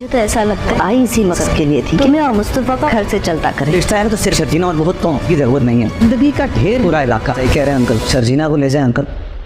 مجھے تو ایسا لگتا ہے آئی اسی مقصد کے لیے تھی کہ میں اور مصطفیٰ کا گھر سے چلتا کرے۔ رشتہ ہے تو صرف شرجینا اور بہت تو کی ضرورت نہیں ہے، زندگی کا ڈھیر پورا علاقہ۔ صحیح کہہ رہے ہیں انکل، شرجینا کو لے جائیں انکل،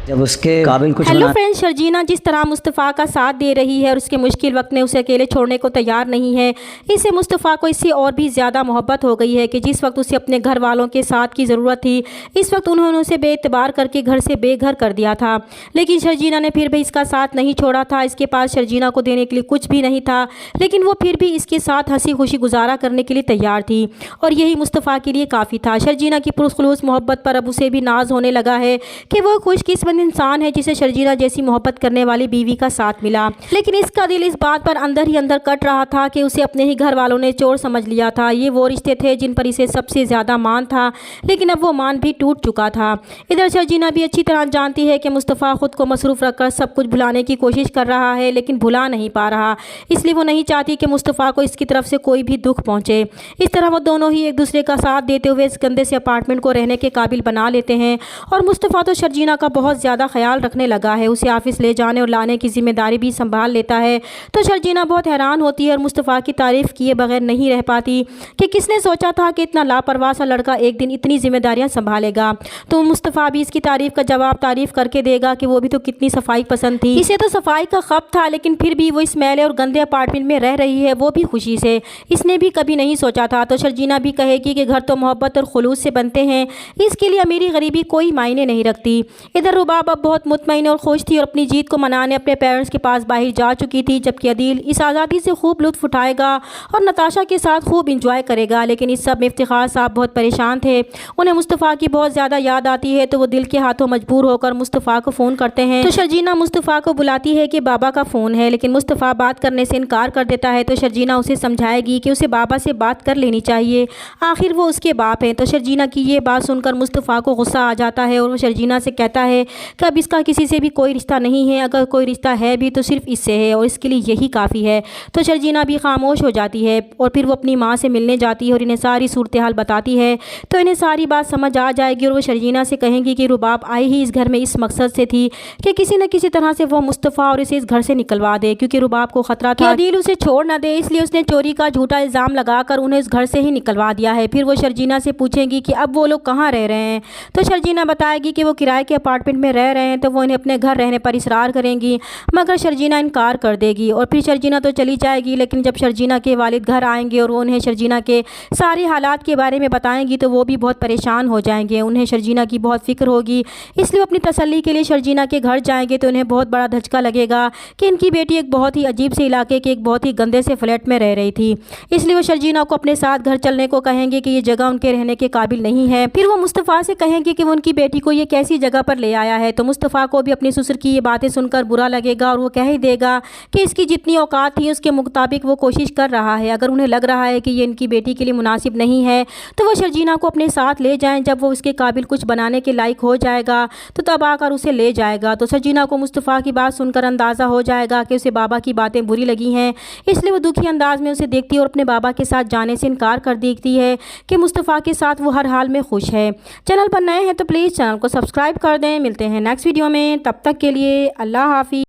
جب اس کے قابل کچھ ہیلو فرینڈ، شرجینا جس طرح مصطفیٰ کا ساتھ دے رہی ہے اور اس کے مشکل وقت میں اسے اکیلے چھوڑنے کو تیار نہیں ہے، اس سے مصطفیٰ کو اس سے اور بھی زیادہ محبت ہو گئی ہے کہ جس وقت اسے اپنے گھر والوں کے ساتھ کی ضرورت تھی، اس وقت انہوں نے اسے بے اعتبار کر کے گھر سے بے گھر کر دیا تھا۔ لیکن شرجینا نے پھر بھی اس کا ساتھ نہیں چھوڑا تھا۔ اس کے پاس شرجینا کو دینے کے لیے کچھ بھی نہیں تھا، لیکن وہ پھر بھی اس کے ساتھ ہنسی خوشی گزارا کرنے کے لیے تیار تھی، اور یہی مصطفیٰ کے لیے کافی تھا۔ شرجینا کی پرخلوص محبت پر اب اسے بھی ناز ہونے لگا ہے کہ وہ خوش قسمت انسان ہے جسے شرجینا جیسی محبت کرنے والی بیوی کا ساتھ ملا۔ لیکن اس کا دل اس بات پر اندر ہی اندر کٹ رہا تھا کہ اسے اپنے ہی گھر والوں نے چور سمجھ لیا تھا۔ یہ وہ رشتے تھے جن پر اسے سب سے زیادہ مان تھا، لیکن اب وہ مان بھی ٹوٹ چکا تھا۔ ادھر شرجینا بھی اچھی طرح جانتی ہے کہ مصطفیٰ خود کو مصروف رکھ کر سب کچھ بھلانے کی کوشش کر رہا ہے، لیکن بھلا نہیں پا رہا، اس لیے وہ نہیں چاہتی کہ مصطفیٰ کو اس کی طرف سے کوئی بھی دکھ پہنچے۔ اس طرح وہ دونوں ہی ایک دوسرے کا ساتھ دیتے ہوئے اس گندے سے اپارٹمنٹ کو رہنے کے قابل بنا لیتے ہیں، اور مصطفیٰ تو شرجینا کا بہت زیادہ خیال رکھنے لگا ہے، اسے آفس لے جانے اور لانے کی ذمہ داری بھی سنبھال لیتا ہے۔ تو شرجینا بہت حیران ہوتی ہے اور مصطفیٰ کی تعریف کیے بغیر نہیں رہ پاتی کہ کس نے سوچا تھا کہ اتنا لاپرواہ سا لڑکا ایک دن اتنی ذمہ داریاں سنبھالے گا۔ تو مصطفیٰ بھی اس کی تعریف کا جواب تعریف کر کے دے گا کہ وہ بھی تو کتنی صفائی پسند تھی، اسے تو صفائی کا خب تھا، لیکن پھر بھی وہ اس میلے اور گندے اپارٹمنٹ میں رہ رہی ہے، وہ بھی خوشی سے، اس نے بھی کبھی نہیں سوچا تھا۔ تو شرجینا بھی کہے گی کہ گھر تو محبت اور خلوص سے بنتے ہیں، اس کے لیے امیری غریبی کوئی معنی نہیں رکھتی۔ ادھر رباب اب بہت مطمئن اور خوش تھی اور اپنی جیت کو منانے اپنے پیرنٹس کے پاس باہر جا چکی تھی، جبکہ عدیل اس آزادی سے خوب لطف اٹھائے گا اور نتاشا کے ساتھ خوب انجوائے کرے گا۔ لیکن اس سب میں افتخار صاحب بہت پریشان تھے، انہیں مصطفیٰ کی بہت زیادہ یاد آتی ہے، تو وہ دل کے ہاتھوں مجبور ہو کر مصطفیٰ کو فون کرتے ہیں۔ تو شرجینا مصطفیٰ کو بلاتی ہے کہ بابا کا فون ہے، لیکن مصطفیٰ بات کرنے سے انکار کر دیتا ہے۔ تو شرجینا اسے سمجھائے گی کہ اسے بابا سے بات کر لینی چاہیے، آخر وہ اس کے باپ ہیں۔ تو شرجینا کی یہ بات سن کر مصطفیٰ کو غصہ آ جاتا ہے اور وہ شرجینا سے کہتا ہے کہ اب اس کا کسی سے بھی کوئی رشتہ نہیں ہے، اگر کوئی رشتہ ہے بھی تو صرف اس سے ہے، اور اس کے لیے یہی کافی ہے۔ تو شرجینا بھی خاموش ہو جاتی ہے اور پھر وہ اپنی ماں سے ملنے جاتی ہے اور انہیں ساری صورتحال بتاتی ہے، تو انہیں ساری بات سمجھ آ جائے گی اور وہ شرجینا سے کہیں گی کہ رباب آئی ہی اس گھر میں اس مقصد سے تھی کہ کسی نہ کسی طرح سے وہ مصطفیٰ اور اسے اس گھر سے نکلوا دے، کیونکہ رباب کو خطرہ تھا کہ عدیل اسے چھوڑ نہ دے، اس لیے اس نے چوری کا جھوٹا الزام لگا کر انہیں اس گھر سے ہی نکلوا دیا ہے۔ پھر وہ شرجینا سے پوچھیں گی کہ اب وہ لوگ کہاں رہ رہے ہیں، تو شرجینا بتائے گی کہ وہ کرائے کے اپارٹمنٹ میں رہ رہے ہیں، تو وہ انہیں اپنے گھر رہنے پر اصرار کریں گی، مگر شرجینا انکار کر دے گی، اور پھر شرجینا تو چلی جائے گی۔ لیکن جب شرجینا کے والد گھر آئیں گے اور وہ انہیں شرجینا کے سارے حالات کے بارے میں بتائیں گی، تو وہ بھی بہت پریشان ہو جائیں گے، انہیں شرجینا کی بہت فکر ہوگی، اس لیے وہ اپنی تسلی کے لیے شرجینا کے گھر جائیں گے۔ تو انہیں بہت بڑا دھچکا لگے گا کہ ان کی بیٹی ایک بہت ہی عجیب سے علاقے کے ایک بہت ہی گندے سے فلیٹ میں رہ رہی تھی، اس لیے وہ شرجینا کو اپنے ساتھ گھر چلنے کو کہیں گے کہ یہ جگہ ان کے رہنے کے قابل نہیں ہے۔ پھر وہ مصطفیٰ سے کہیں گے کہ وہ ان کی بیٹی کو یہ کیسی جگہ پر لے آیا ہے، تو مصطفیٰ کو بھی اپنی سسر کی یہ باتیں سن کر برا لگے گا اور وہ کہہ ہی دے گا کہ اس کی جتنی اوقات تھی اس کے مطابق وہ کوشش کر رہا ہے، اگر انہیں لگ رہا ہے کہ یہ ان کی بیٹی کے لیے مناسب نہیں ہے تو وہ شرجینا کو اپنے ساتھ لے جائیں، جب وہ اس کے قابل کچھ بنانے کے لائق ہو جائے گا تو تب آ کر اسے لے جائے گا۔ تو شرجینا کو مصطفیٰ کی بات سن کر اندازہ ہو جائے گا کہ اسے بابا کی باتیں بری لگی ہیں، اس لیے وہ دکھی انداز میں اسے دیکھتی ہے اور اپنے بابا کے ساتھ جانے سے انکار کر دیتی ہے کہ مصطفیٰ کے ساتھ وہ ہر حال میں خوش ہے۔ چینل پر نئے ہیں تو پلیز چینل کو سبسکرائب کر دیں، ملتے ہیں نیکسٹ ویڈیو میں، تب تک کے لیے اللہ حافظ۔